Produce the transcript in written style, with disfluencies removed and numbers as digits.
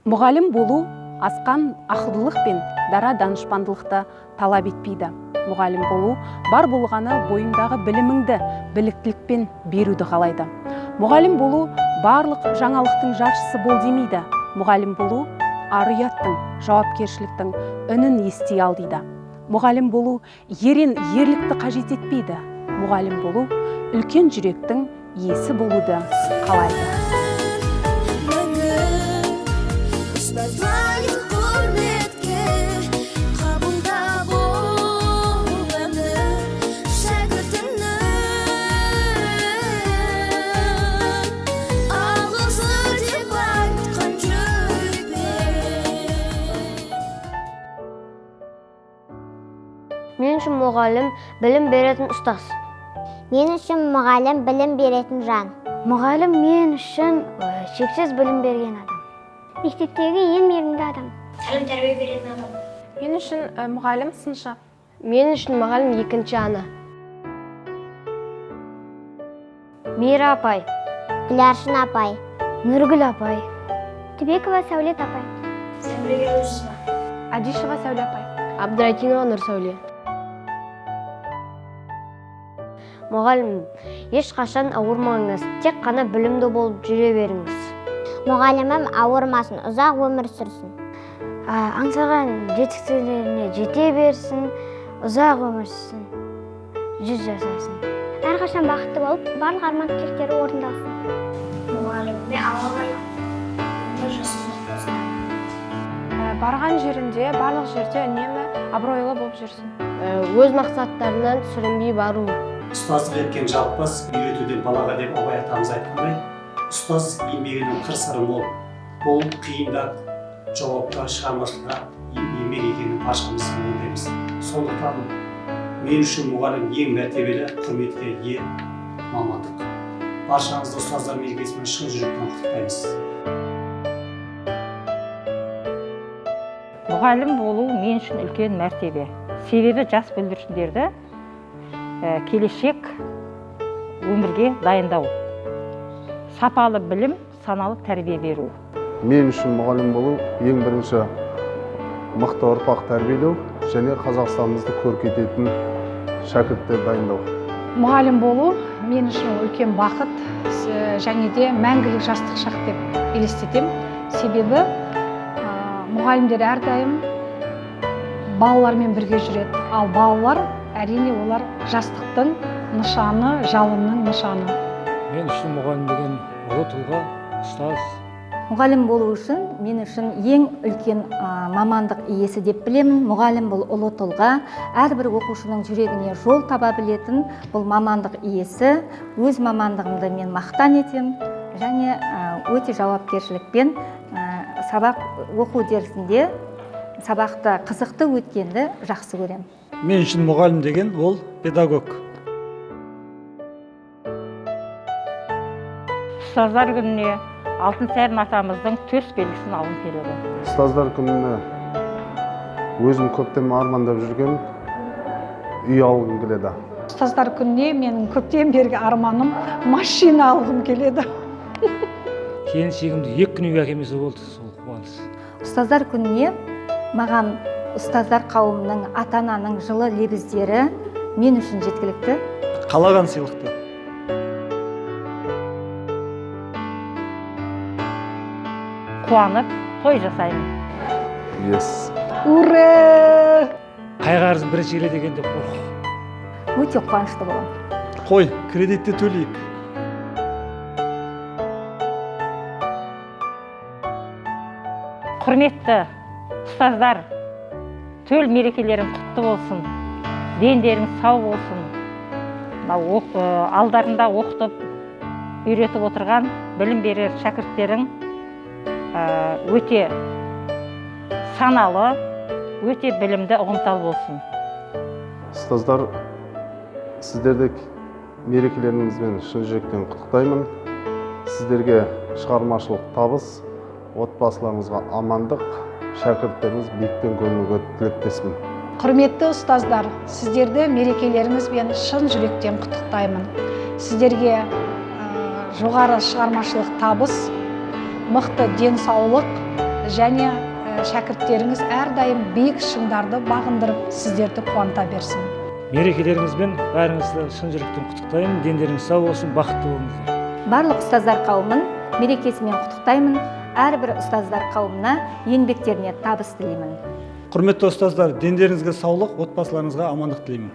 Мұғалім болу асқан ақылдылық пен дара данышпандылықты талап етпейді. Мұғалім болу бар болғаны бойыңдағы біліміңді біліктілікпен беруді қалайды. Мұғалім болу барлық жаңалықтың жаршысы бол демейді. Мұғалім болу ар-ұяттың, жауапкершіліктің үнін ести ал дейді. Мұғалім болу ерен ерлікті қажет етпейді. Мұғалім болу үлкен жүректің иесі болуды қалайды. Мен үшін мұғалім білім беретін ұстаз. Мен үшін мұғалім білім беретін жан. Мұғалім мен үшін шексіз білім берген адам. Мектептегі ең мейірімді адам. Тәлім тәрбие беретін адам. Мен үшін мұғалім сыншы. Мен үшін мұғалім екінші ана. Мира апай, Гүларшын апай, Нұргүл апай, Түбекова Сәулет апай, Сәмбірегер Жүсіпа, Әдишева Сәуле апай, Абдрайтинова Нұрсәуле. Мұғалім, ешқашан ауырмаңыз, тек қана білімді болып жүре беріңіз. мұғалімім ауырмасын, ұзақ өмір сүрсін. Аңсаған жетістіктеріне жете берсін, ұзақ өмір сүрсін, 100 жасасын. Әрқашан бақытты болып, барлық арман тілектері орындалсын. мұғалімге алға өмір жасамақ болсын. Барған жерінде, барлық жерде үнемі абыройлы болып жүрсін. Өз мақсаттарынан сүрінбей бару. Ұстаздық еткен жалықпас, үйретуден балаға деп абай атамыз айтқандай, ұстаз еңбегінің қыр-сыры мол. Бұл қиындап, жауапта, шығармашылықта еңбек екенін баршамыз мойындаймыз. Сондықтан мен үшін мұғалім ең мәртебелі, құрметке ие мамандық. Баршаңызды ұстаздар мерекесімен шын жүректен құттықтаймыз. Мұғалім болу мен үшін үлкен мәртебе. Себебі жас бүлдіршіндерді келешек өмірге дайындау. Сапалы білім, саналы тәрбие беру. Мен үшін мұғалім болу ең бірінші мықты ұрпақ тәрбиелеу және Қазақстанымызды көркейтетін шәкірттер дайындау. Мұғалім болу мен үшін үлкен бақыт және де мәңгілік жастық шақ деп елестетем. Себебі мұғалімдер әрдайым балалармен бірге жүреді. Ал балалар әрине олар жастықтың нышаны, жалынның нышаны. Мен үшін мұғалім деген ұлы тұлға, ұстаз. Мұғалім болу үшін мен үшін ең үлкен мамандық иесі деп білемін. Мұғалім бұл ұлы тұлға, әрбір оқушының жүрегіне жол таба білетін бұл мамандық иесі. Өз мамандығымды мен мақтан етем және өте жауапкершілікпен сабақ оқу үдерісінде сабақты қызықты өткенді жақсы көрем. Мен үшін мұғалім деген ол педагог. Ұстаздар күніне Алтынсарин атамыздың төс белгісін алғым келеді. Ұстаздар күніне өзім көптен армандап жүрген үй алғым келеді. Ұстаздар күніне менің көптен бергі арманым машина алғым келеді. Келіншегімді 2 күн үй әкемесі болды, сол қуаныш. Ұстаздар күніне маған ұстаздар қауымының, ата-ананың жылы лебіздері мен үшін жеткілікті. Қалаған сыйлықты. Қуанып, той жасаймын. Yes. Ура! Қайғарыз бірінші келе дегенде қорқ. Өте қуанышты болам. Қой, кредитті төлейік. Құрметті ұстаздар, төл мерекелерің құтты болсын, дендерің сау болсын. Алдарында оқытып, үйретіп отырған білім берер шәкірттерің өте саналы, өте білімді, ұғымтал болсын. Ұстаздар, сіздерді мерекелеріңізбен шын жүректен құттықтаймын. Сіздерге шығармашылық табыс, отбасыларыңызға амандық, шәкірттеріңіз биіктен көрінуге тілектеспін. Құрметті ұстаздар, сіздерді мерекелеріңізбен шын жүректен құттықтаймын. Сіздерге жоғары шығармашылық табыс, мықты денсаулық, және шәкірттеріңіз әрдайым биік шыңдарды бағындырып сіздерді қуанта берсін. Мерекелеріңізбен бәріңізді шын жүректен құттықтаймын. Дендеріңіз сау болсын, бақытты болыңыздар. Барлық ұстаздар қауымын мерекесімен құттықтаймын. Әрбір ұстаздар қауымына еңбектеріне табыс тілеймін. Құрметті ұстаздар, дендеріңізге саулық, отбасыларыңызға амандық тілеймін.